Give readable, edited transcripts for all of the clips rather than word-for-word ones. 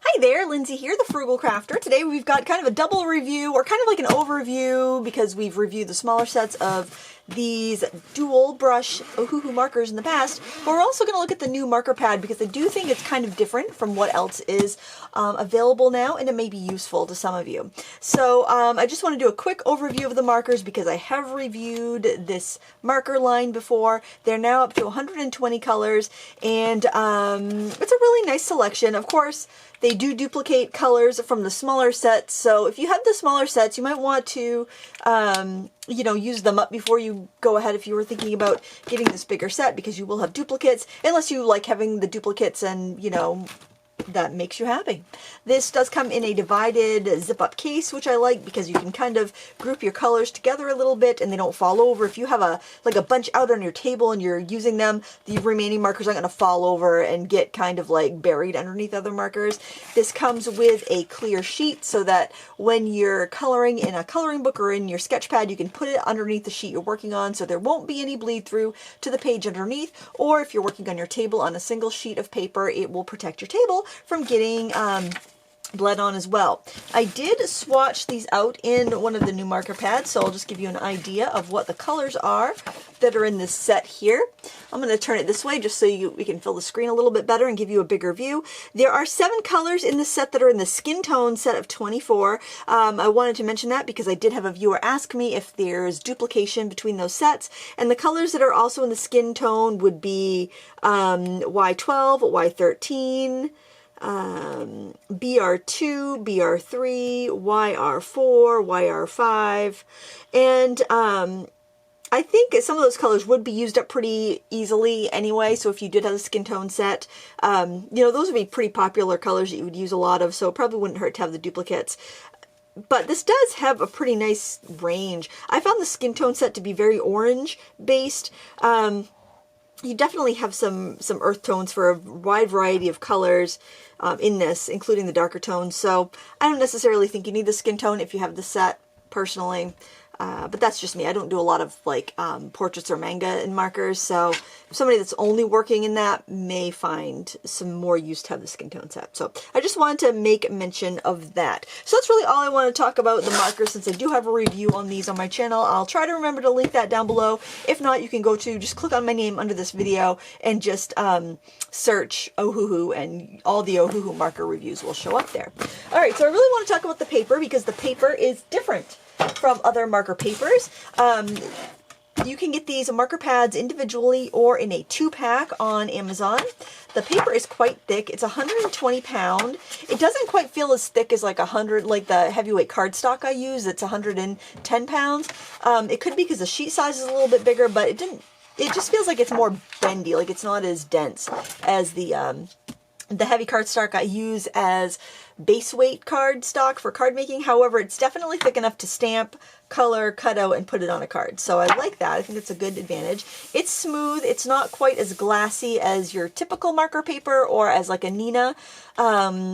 Hi there, Lindsay here, the Frugal Crafter. Today we've got kind of a double review, or kind of like an overview, because we've reviewed the smaller sets of these dual brush Ohuhu markers in the past, but we're also going to look at the new marker pad because I do think it's kind of different from what else is available now, and it may be useful to some of you. So I just want to do a quick overview of the markers because I have reviewed this marker line before. They're now up to 120 colors, and it's a really nice selection. Of course, they do duplicate colors from the smaller sets, so if you have the smaller sets, you might want to, you know, use them up before you go ahead if you were thinking about getting this bigger set, because you will have duplicates, unless you like having the duplicates and, you know, that makes you happy. This does come in a divided zip-up case, which I like because you can kind of group your colors together a little bit and they don't fall over. If you have a bunch out on your table and you're using them, the remaining markers aren't going to fall over and get kind of like buried underneath other markers. This comes with a clear sheet so that when you're coloring in a coloring book or in your sketch pad, you can put it underneath the sheet you're working on so there won't be any bleed through to the page underneath. Or if you're working on your table on a single sheet of paper, it will protect your table from getting bled on as well. I did swatch these out in one of the new marker pads, so I'll just give you an idea of what the colors are that are in this set here. I'm going to turn it this way just so we can fill the screen a little bit better and give you a bigger view. There are 7 colors in the set that are in the skin tone set of 24. I wanted to mention that because I did have a viewer ask me if there's duplication between those sets, and the colors that are also in the skin tone would be Y12, Y13, BR2, BR3, YR4, YR5, and I think some of those colors would be used up pretty easily anyway, so if you did have a skin tone set, you know, those would be pretty popular colors that you would use a lot of, so it probably wouldn't hurt to have the duplicates. But this does have a pretty nice range. I found the skin tone set to be very orange based. You definitely have some earth tones for a wide variety of colors in this, including the darker tones. So I don't necessarily think you need the skin tone if you have the set, personally. But that's just me. I don't do a lot of like portraits or manga in markers, so somebody that's only working in that may find some more use to have the skin tone set. So I just wanted to make mention of that. So that's really all I want to talk about the markers, since I do have a review on these on my channel. I'll try to remember to link that down below. If not, you can go to, just click on my name under this video and just search Ohuhu, and all the Ohuhu marker reviews will show up there. All right, so I really want to talk about the paper because the paper is different from other marker papers. You can get these marker pads individually or in a 2-pack on Amazon. The paper is quite thick. It's 120 pound. It doesn't quite feel as thick as like the heavyweight cardstock I use. It's 110 pounds. It could be because the sheet size is a little bit bigger, but it just feels like it's more bendy, like it's not as dense as the heavy cardstock I use as base weight cardstock for card making. However, it's definitely thick enough to stamp, color, cut out, and put it on a card. So I like that. I think it's a good advantage. It's smooth. It's not quite as glassy as your typical marker paper or as like a Nina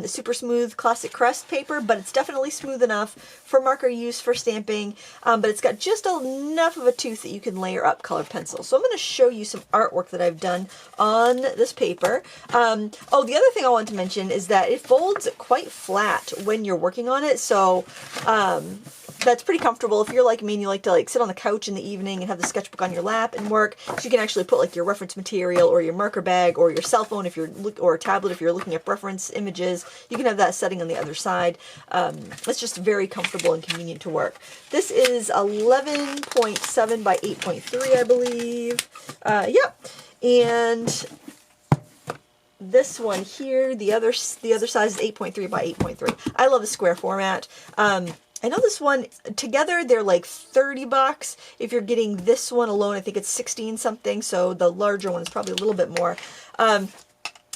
super smooth classic crest paper, but it's definitely smooth enough for marker use, for stamping, but it's got just enough of a tooth that you can layer up colored pencils. So I'm going to show you some artwork that I've done on this paper. Oh, the other thing I want to mention is that it folds quite flat when you're working on it, so that's pretty comfortable. If you're like me and you like to like sit on the couch in the evening and have the sketchbook on your lap and work, so you can actually put like your reference material or your marker bag or your cell phone if you're or a tablet if you're looking at reference images, you can have that setting on the other side. It's just very comfortable and convenient to work. This is 11.7 by 8.3, I believe. Yep. And this one here, the other size is 8.3 by 8.3. I love the square format. I know this one, together they're like 30 bucks. If you're getting this one alone, I think it's 16 something, so the larger one is probably a little bit more.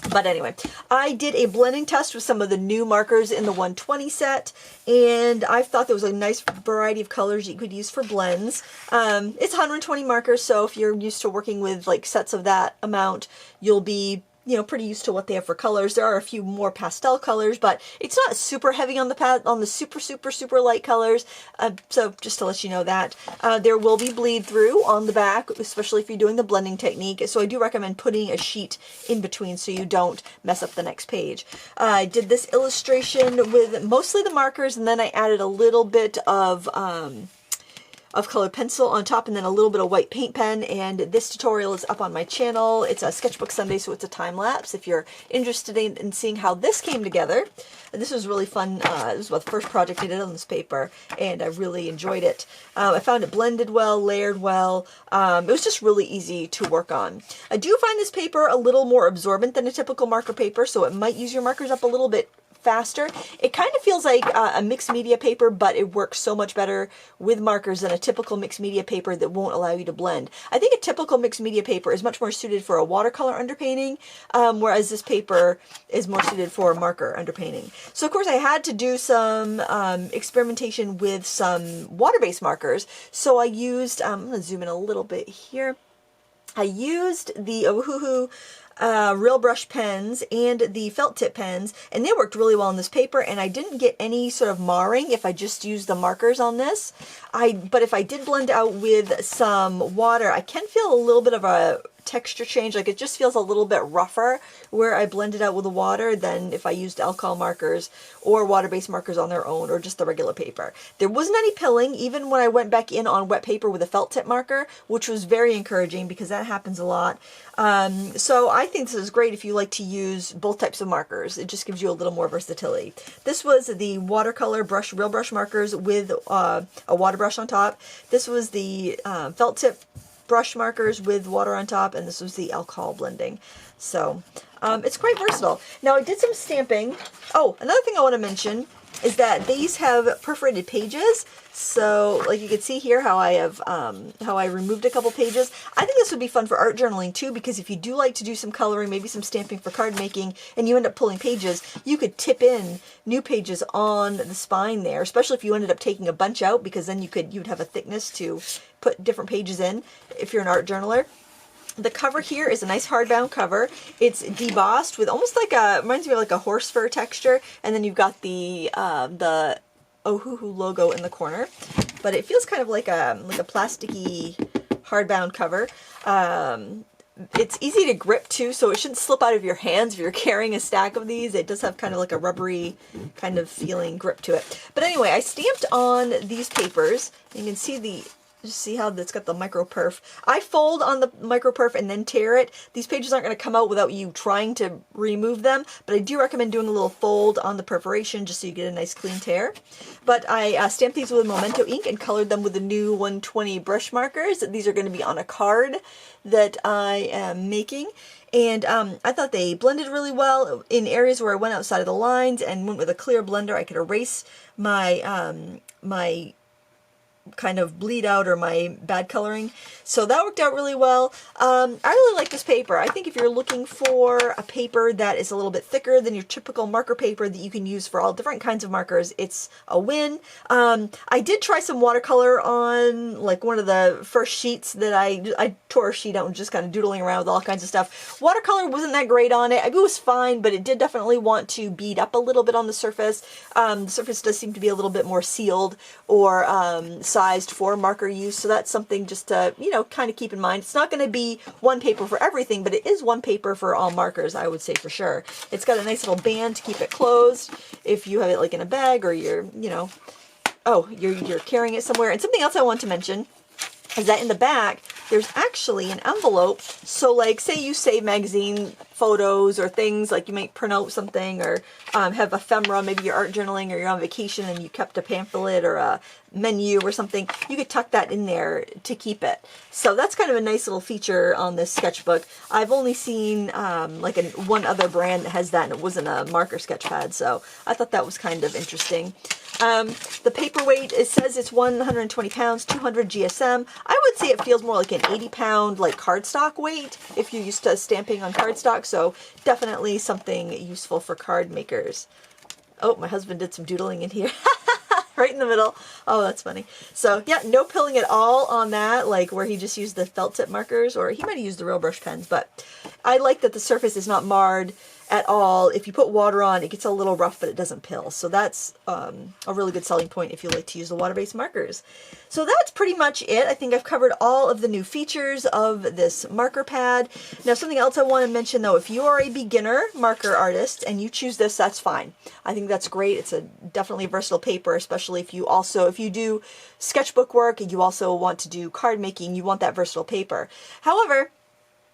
But anyway, I did a blending test with some of the new markers in the 120 set, and I thought there was a nice variety of colors you could use for blends. It's 120 markers, so if you're used to working with like sets of that amount, you'll be you know, pretty used to what they have for colors. There are a few more pastel colors, but it's not super heavy on the super light colors. So just to let you know that. There will be bleed through on the back, especially if you're doing the blending technique. So I do recommend putting a sheet in between so you don't mess up the next page. I did this illustration with mostly the markers, and then I added a little bit of colored pencil on top, and then a little bit of white paint pen. And this tutorial is up on my channel. It's a Sketchbook Sunday, so it's a time lapse if you're interested in seeing how this came together. And this was really fun. This was the first project I did on this paper, and I really enjoyed it. I found it blended well, layered well. It was just really easy to work on. I do find this paper a little more absorbent than a typical marker paper, so it might use your markers up a little bit faster. It kind of feels like a mixed media paper, but it works so much better with markers than a typical mixed media paper that won't allow you to blend. I think a typical mixed media paper is much more suited for a watercolor underpainting, whereas this paper is more suited for a marker underpainting. So of course I had to do some experimentation with some water-based markers. So I used, I'm going to zoom in a little bit here. I used the Ohuhu real brush pens and the felt tip pens, and they worked really well on this paper, and I didn't get any sort of marring if I just used the markers on this. But if I did blend out with some water, I can feel a little bit of a texture change. Like it just feels a little bit rougher where I blended out with the water than if I used alcohol markers or water-based markers on their own, or just the regular paper. There wasn't any pilling even when I went back in on wet paper with a felt tip marker, which was very encouraging because that happens a lot. So I think this is great if you like to use both types of markers. It just gives you a little more versatility. This was the watercolor brush, real brush markers with a water brush on top. This was the felt tip brush markers with water on top, and this was the alcohol blending. So it's quite versatile. Now I did some stamping. Oh, another thing I want to mention is that these have perforated pages. So like you can see here how I have how I removed a couple pages. I think this would be fun for art journaling too, because if you do like to do some coloring, maybe some stamping for card making, and you end up pulling pages, you could tip in new pages on the spine there, especially if you ended up taking a bunch out, because then you'd have a thickness to put different pages in if you're an art journaler. The cover here is a nice hardbound cover. It's debossed with almost like reminds me of like a horse fur texture, and then you've got the Ohuhu logo in the corner. But it feels kind of like a plasticky hardbound cover. It's easy to grip too, so it shouldn't slip out of your hands if you're carrying a stack of these. It does have kind of like a rubbery kind of feeling grip to it. But anyway, I stamped on these papers. You can see just see how it's got the micro perf. I fold on the micro perf and then tear it. These pages aren't going to come out without you trying to remove them, but I do recommend doing a little fold on the perforation just so you get a nice clean tear. But I stamped these with Memento ink and colored them with the new 120 brush markers. These are going to be on a card that I am making. And I thought they blended really well. In areas where I went outside of the lines and went with a clear blender, I could erase my my kind of bleed out or my bad coloring. So that worked out really well. I really like this paper. I think if you're looking for a paper that is a little bit thicker than your typical marker paper that you can use for all different kinds of markers, it's a win. I did try some watercolor on like one of the first sheets that I tore a sheet out and just kind of doodling around with all kinds of stuff. Watercolor wasn't that great on it. It was fine, but it did definitely want to bead up a little bit on the surface. The surface does seem to be a little bit more sealed or sized for marker use, so that's something just to, you know, kind of keep in mind. It's not going to be one paper for everything, but it is one paper for all markers, I would say for sure. It's got a nice little band to keep it closed if you have it like in a bag or you're, you know, you're carrying it somewhere. And something else I want to mention is that in the back, there's actually an envelope. So like, say you save magazine photos or things, like you might print out something or have ephemera, maybe you're art journaling or you're on vacation and you kept a pamphlet or a menu or something, you could tuck that in there to keep it. So that's kind of a nice little feature on this sketchbook. I've only seen like one other brand that has that, and it wasn't a marker sketch pad, so I thought that was kind of interesting. The paperweight, it says it's 120 pounds, 200 GSM. I would say it feels more like an 80-pound like cardstock weight if you're used to stamping on cardstock, so definitely something useful for card makers. Oh, my husband did some doodling in here. right in the middle. Oh, that's funny. So yeah, no pilling at all on that, like where he just used the felt tip markers, or he might have used the real brush pens, but I like that the surface is not marred at all. If you put water on, it gets a little rough, but it doesn't pill. So that's a really good selling point if you like to use the water-based markers. So that's pretty much it. I think I've covered all of the new features of this marker pad. Now, something else I want to mention though, if you are a beginner marker artist and you choose this, that's fine. I think that's great. It's a definitely a versatile paper, especially if you do sketchbook work and you also want to do card making, you want that versatile paper. However,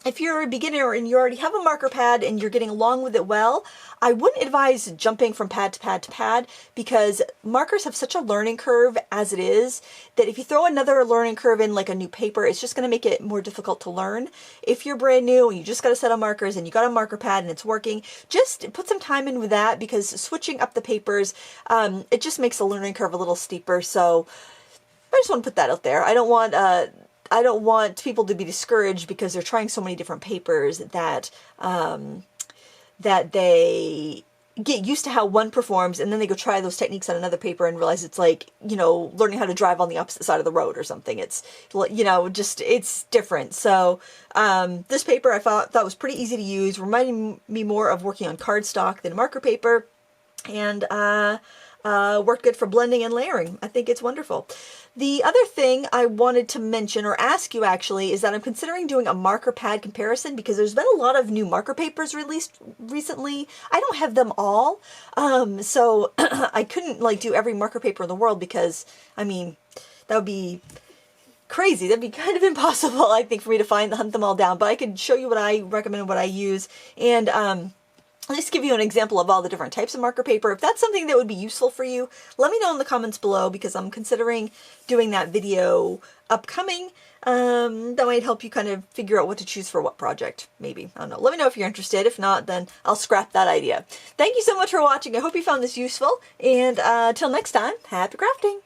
if you're a beginner and you already have a marker pad and you're getting along with it well, I wouldn't advise jumping from pad to pad to pad, because markers have such a learning curve as it is that if you throw another learning curve in, like a new paper, it's just going to make it more difficult to learn. If you're brand new and you just got a set of markers and you got a marker pad and it's working, just put some time in with that, because switching up the papers, it just makes the learning curve a little steeper. So I just want to put that out there. I don't want people to be discouraged because they're trying so many different papers that that they get used to how one performs and then they go try those techniques on another paper and realize it's like, you know, learning how to drive on the opposite side of the road or something. It's, you know, just, it's different. So this paper I thought was pretty easy to use, reminding me more of working on cardstock than marker paper, and worked good for blending and layering. I think it's wonderful. The other thing I wanted to mention, or ask you actually, is that I'm considering doing a marker pad comparison, because there's been a lot of new marker papers released recently. I don't have them all, so I couldn't like do every marker paper in the world, because, I mean, that would be crazy. That'd be kind of impossible, I think, for me to hunt them all down. But I could show you what I recommend and what I use, and I'll just give you an example of all the different types of marker paper. If that's something that would be useful for you, let me know in the comments below, because I'm considering doing that video upcoming. That might help you kind of figure out what to choose for what project, maybe. I don't know. Let me know if you're interested. If not, then I'll scrap that idea. Thank you so much for watching. I hope you found this useful. And till next time, happy crafting!